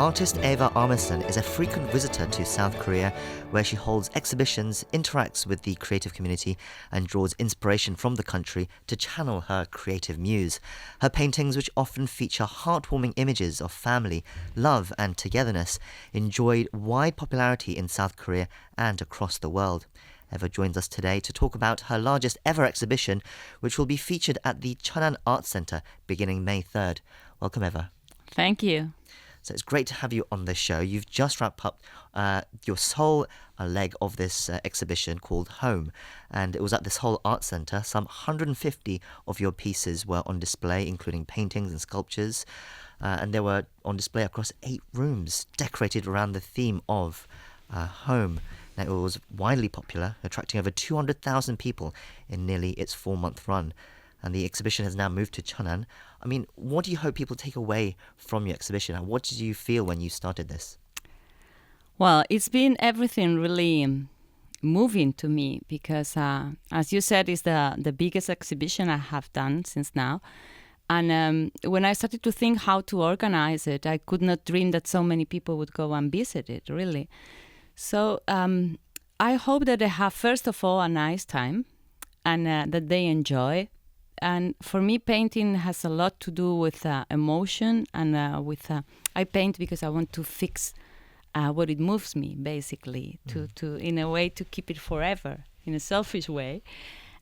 Artist Eva Armisen is a frequent visitor to South Korea, where she holds exhibitions, interacts with the creative community, and draws inspiration from the country to channel her creative muse. Her paintings, which often feature heartwarming images of family, love, and togetherness, enjoyed wide popularity in South Korea and across the world. Eva joins us today to talk about her largest ever exhibition, which will be featured at the Cheonan Art Center beginning May 3rd. Welcome, Eva. Thank you. So it's great to have you on this show. You've just wrapped up your sole leg of this exhibition called Home, and it was at this whole art centre. Some 150 of your pieces were on display, including paintings and sculptures, and they were on display across 8 rooms, decorated around the theme of home. Now, it was widely popular, attracting over 200,000 people in nearly its 4-month run. And the exhibition has now moved to Cheonan. I mean, what do you hope people take away from your exhibition? And what did you feel when you started this? Well, it's been everything really moving to me because, as you said, it's the biggest exhibition I have done since now. And when I started to think how to organize it, I could not dream that so many people would go and visit it, really. So I hope that they have, first of all, a nice time and that they enjoy. And for me, painting has a lot to do with emotion, and I paint because I want to fix what it moves me, basically, to in a way to keep it forever, in a selfish way.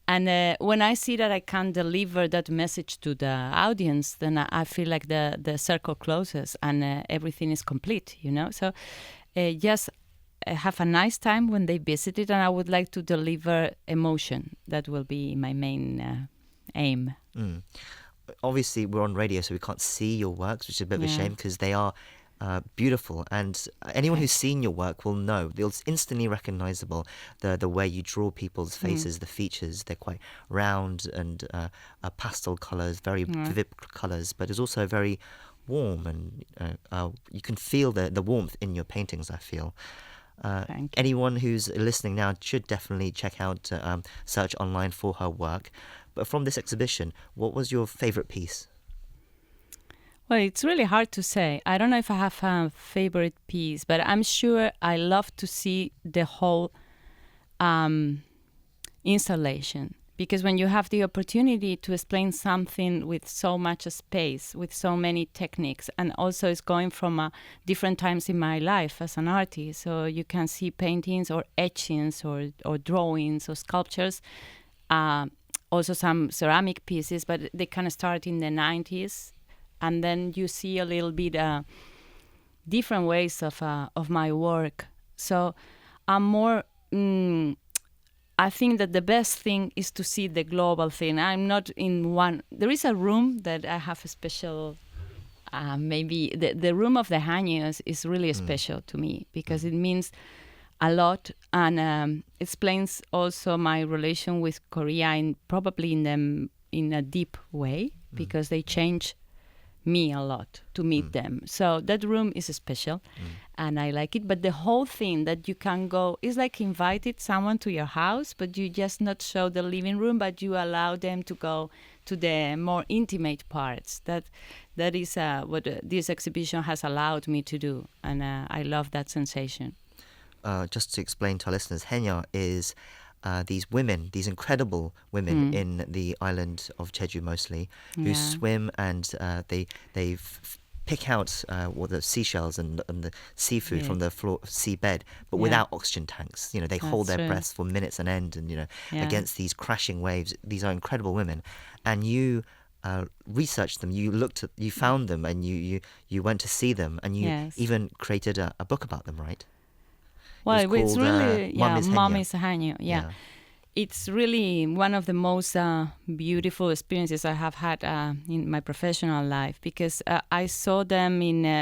And when I see that I can deliver that message to the audience, then I feel like the circle closes and everything is complete, you know. So yes, have a nice time when they visit it, and I would like to deliver emotion. That will be my main aim. Obviously, we're on radio, so we can't see your works, which is a bit of a shame because they are beautiful. And anyone who's seen your work will know. It's instantly recognizable, the way you draw people's faces, the features. They're quite round and pastel colors, very vivid colors, but it's also very warm, and you can feel the warmth in your paintings, I feel. Anyone who's listening now should definitely check out, search online for her work. But from this exhibition, what was your favorite piece? Well, it's really hard to say. I don't know if I have a favorite piece, but I'm sure I love to see the whole installation. Because when you have the opportunity to explain something with so much space, with so many techniques, and also it's going from different times in my life as an artist, so you can see paintings or etchings or drawings or sculptures, also some ceramic pieces, but they kind of start in the 90s, and then you see a little bit different ways of my work. So I'm more... I think that the best thing is to see the global thing. I'm not in one... There is a room that I have a special... maybe the room of the Hanyos is really special to me because it means a lot and explains also my relation with Korea probably in a deep way because they change me a lot to meet them. So that room is special and I like it. But the whole thing that you can go is like invited someone to your house, but you just not show the living room, but you allow them to go to the more intimate parts. That is what this exhibition has allowed me to do. And I love that sensation. Just to explain to our listeners, Haenyeo is these women, these incredible women in the island of Jeju mostly, who swim and they pick out the seashells and the seafood from the seabed, but without oxygen tanks. You know, they hold their breaths for minutes on end, and against these crashing waves. These are incredible women, and you researched them. You found them, and you went to see them, and you even created a book about them, right? Well, it's really, Mom is Haenyeo. Haenyeo. It's really one of the most beautiful experiences I have had in my professional life because I saw them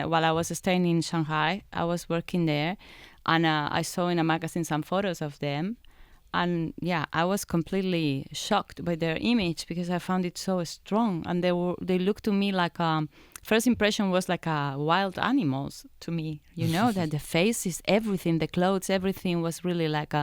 while I was staying in Shanghai. I was working there, and I saw in a magazine some photos of them. And I was completely shocked by their image because I found it so strong. And they looked to me like first impression was like wild animals to me. You know that the faces, everything, the clothes, everything was really like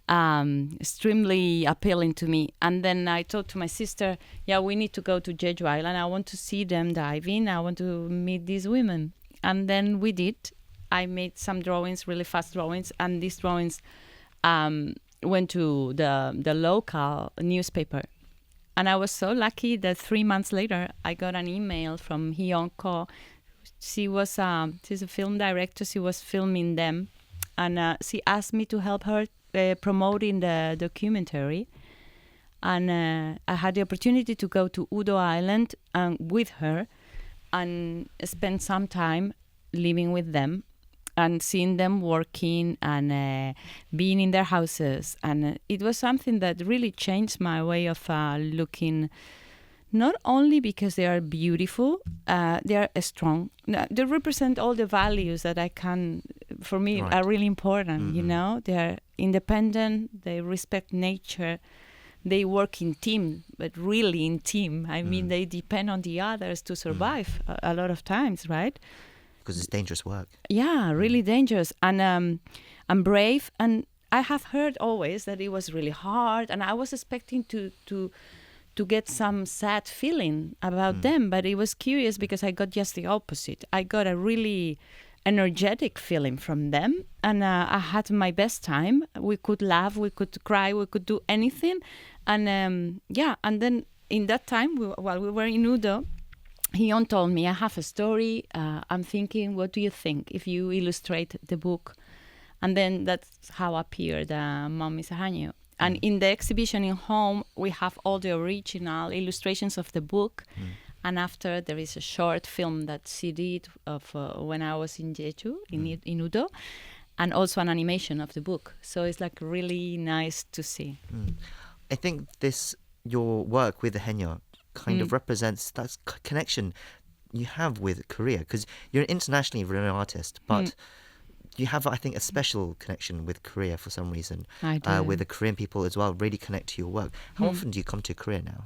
extremely appealing to me. And then I told to my sister, we need to go to Jeju Island. I want to see them diving. I want to meet these women. And then we did. I made some drawings, really fast drawings, and these drawings went to the local newspaper. And I was so lucky that 3 months later, I got an email from Hyun Ko. She's a film director. She was filming them, and she asked me to help her promoting the documentary. And I had the opportunity to go to Udo Island with her and spend some time living with them and seeing them working and being in their houses. And it was something that really changed my way of looking, not only because they are beautiful, they are strong. They represent all the values that for me, Right. are really important, you know? They are independent, they respect nature, they work in team, but really in team. I mean, they depend on the others to survive a lot of times, right? Because it's dangerous work. Yeah, really dangerous. And I'm brave. And I have heard always that it was really hard. And I was expecting to get some sad feeling about them. But it was curious because I got just the opposite. I got a really energetic feeling from them. And I had my best time. We could laugh, we could cry, we could do anything. And and then in that time, while we were in Udo, Hyun told me, I have a story. I'm thinking, what do you think if you illustrate the book? And then that's how appeared Mom is a Hanyu. And in the exhibition in home, we have all the original illustrations of the book. And after, there is a short film that she did of when I was in Jeju, in Udo, and also an animation of the book. So it's like really nice to see. I think your work with the Haenyeo kind of represents that connection you have with Korea, because you're an internationally renowned artist, but you have, I think, a special connection with Korea for some reason. I do. With the Korean people as well, really connect to your work. How often do you come to Korea now?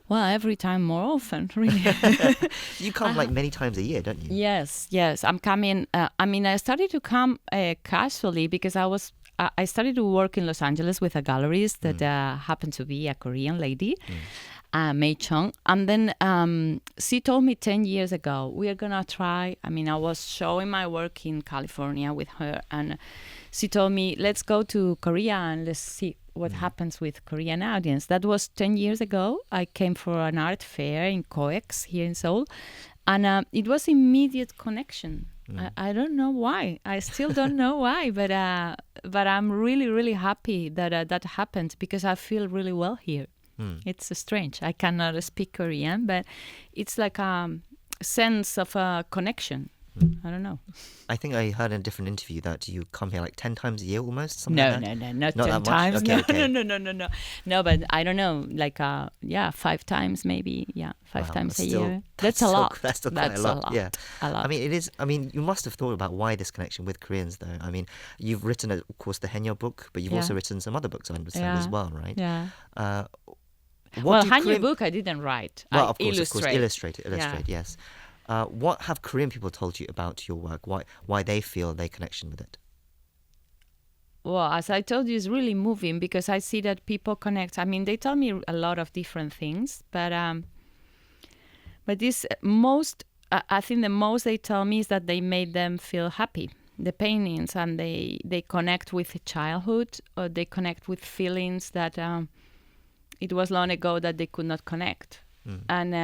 Well, every time, more often, really. You come like many times a year, don't you? Yes. I'm coming. I started to come casually because I started to work in Los Angeles with a gallerist that happened to be a Korean lady. Mei Chung. And then she told me 10 years ago, we are going to try. I was showing my work in California with her, and she told me, let's go to Korea and let's see what happens with Korean audience. That was 10 years ago. I came for an art fair in COEX here in Seoul, and it was immediate connection. I don't know why. I still don't know why, but I'm really, really happy that that happened because I feel really well here. It's strange. I cannot speak Korean, but it's like a sense of a connection. I don't know. I think I heard in a different interview that you come here like 10 times a year almost? Something No, like that? not 10 that much? times. Okay. No. No, but I don't know, like 5 times maybe. Yeah, 5 Wow, times a still- year. That's a lot. That's still quite a lot. Yeah. A lot. You must have thought about why this connection with Koreans, though. You've written, of course, the Haenyeo book, but you've also written some other books, I understand, as well, right? Yeah. What do Hanyu Korean- book I didn't write. Well, I of course, illustrate. illustrate, yes. What have Korean people told you about your work? Why they feel their connection with it? Well, as I told you, it's really moving because I see that people connect. They tell me a lot of different things, but this I think the most they tell me is that they made them feel happy. The paintings, and they connect with childhood, or they connect with feelings that it was long ago that they could not connect. And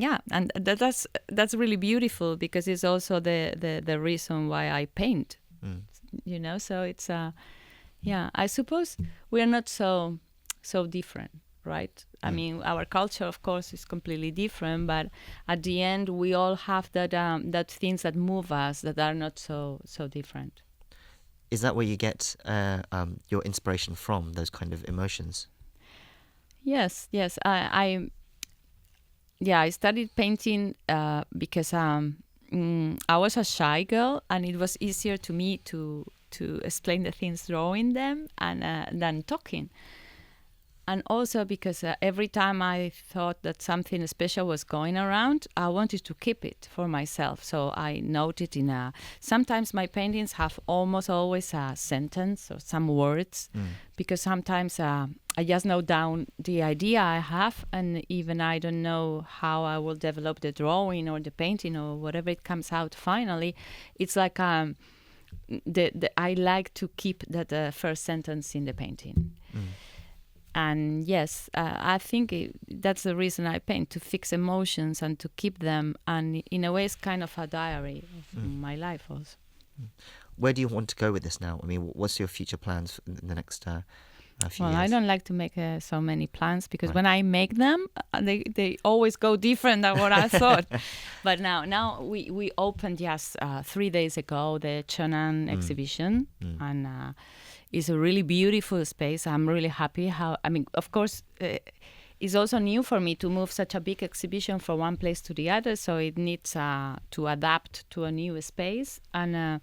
and that's really beautiful because it's also the reason why I paint. So it's I suppose we are not so different, right? Our culture, of course, is completely different, but at the end we all have that things that move us that are not so different. Is that where you get your inspiration from, those kind of emotions? Yes. I started painting because I was a shy girl, and it was easier to me to explain the things drawing them and than talking. And also because every time I thought that something special was going around, I wanted to keep it for myself. So I noted sometimes my paintings have almost always a sentence or some words, because sometimes I just note down the idea I have, and even I don't know how I will develop the drawing or the painting or whatever it comes out finally. It's like I like to keep that first sentence in the painting. And yes, I think that's the reason I paint, to fix emotions and to keep them. And in a way, it's kind of a diary of my life also. Where do you want to go with this now? I mean, what's your future plans in the next few years? I don't like to make so many plans, because when I make them, they always go different than what I thought. But now we opened just 3 days ago the Cheonan exhibition, and it's a really beautiful space. I'm really happy of course, it's also new for me to move such a big exhibition from one place to the other, so it needs to adapt to a new space. And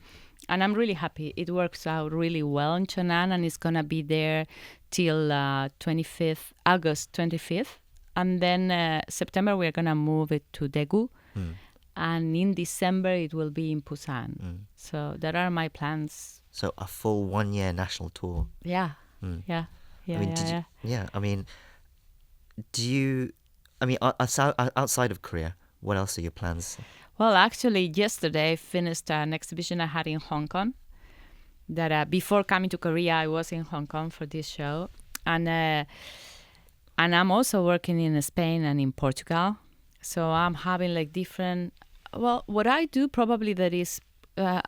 I'm really happy. It works out really well in Cheonan, and it's going to be there till August 25th. And then September, we're going to move it to Daegu. And in December, it will be in Busan. So there are my plans. So a full 1-year national tour. Yeah. Outside of Korea, what else are your plans? Well, actually, yesterday I finished an exhibition I had in Hong Kong. That before coming to Korea, I was in Hong Kong for this show, and I'm also working in Spain and in Portugal. So I'm having like different. Well, what I do probably that is.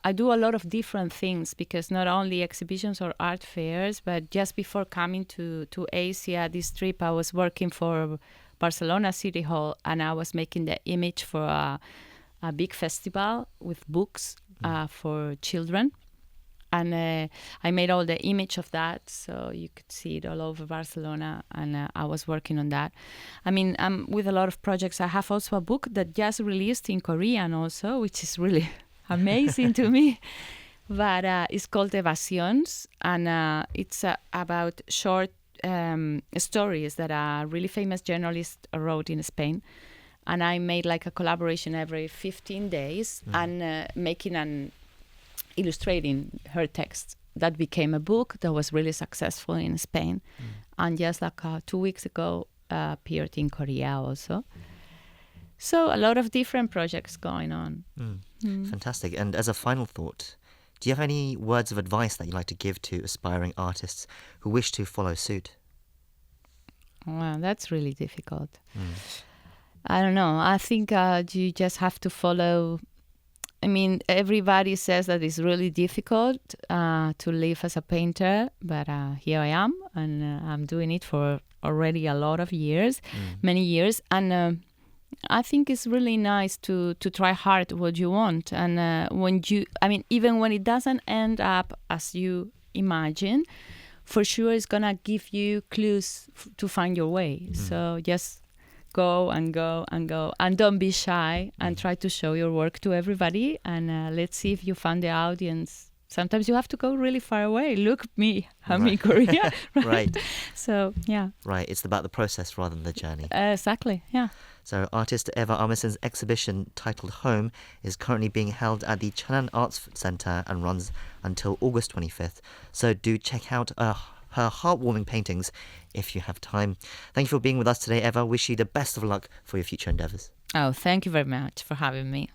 I do a lot of different things, because not only exhibitions or art fairs, but just before coming to Asia, this trip, I was working for Barcelona City Hall, and I was making the image for a big festival with books for children. And I made all the image of that, so you could see it all over Barcelona, and I was working on that. I mean, I'm with a lot of projects. I have also a book that just released in Korean also, which is really amazing to me. But it's called Evasions, and it's about short stories that a really famous journalist wrote in Spain. And I made like a collaboration every 15 days and illustrating her text. That became a book that was really successful in Spain. And just like 2 weeks ago, appeared in Korea also. So a lot of different projects going on. Fantastic. And as a final thought, do you have any words of advice that you'd like to give to aspiring artists who wish to follow suit? Wow, that's really difficult. I don't know. I think you just have to follow. I mean, everybody says that it's really difficult to live as a painter, but here I am, and I'm doing it for already a lot of years, many years. And I think it's really nice to try hard what you want. And even when it doesn't end up as you imagine, for sure it's going to give you clues to find your way. So just go and go and go, and don't be shy, and try to show your work to everybody, and let's see if you find the audience. Sometimes you have to go really far away. Look at me, I'm in Korea. Right. So, yeah. Right, it's about the process rather than the journey. Exactly, yeah. So artist Eva Armisen's exhibition titled Home is currently being held at the Cheonan Arts Centre and runs until August 25th. So do check out her heartwarming paintings if you have time. Thank you for being with us today, Eva. Wish you the best of luck for your future endeavours. Oh, thank you very much for having me.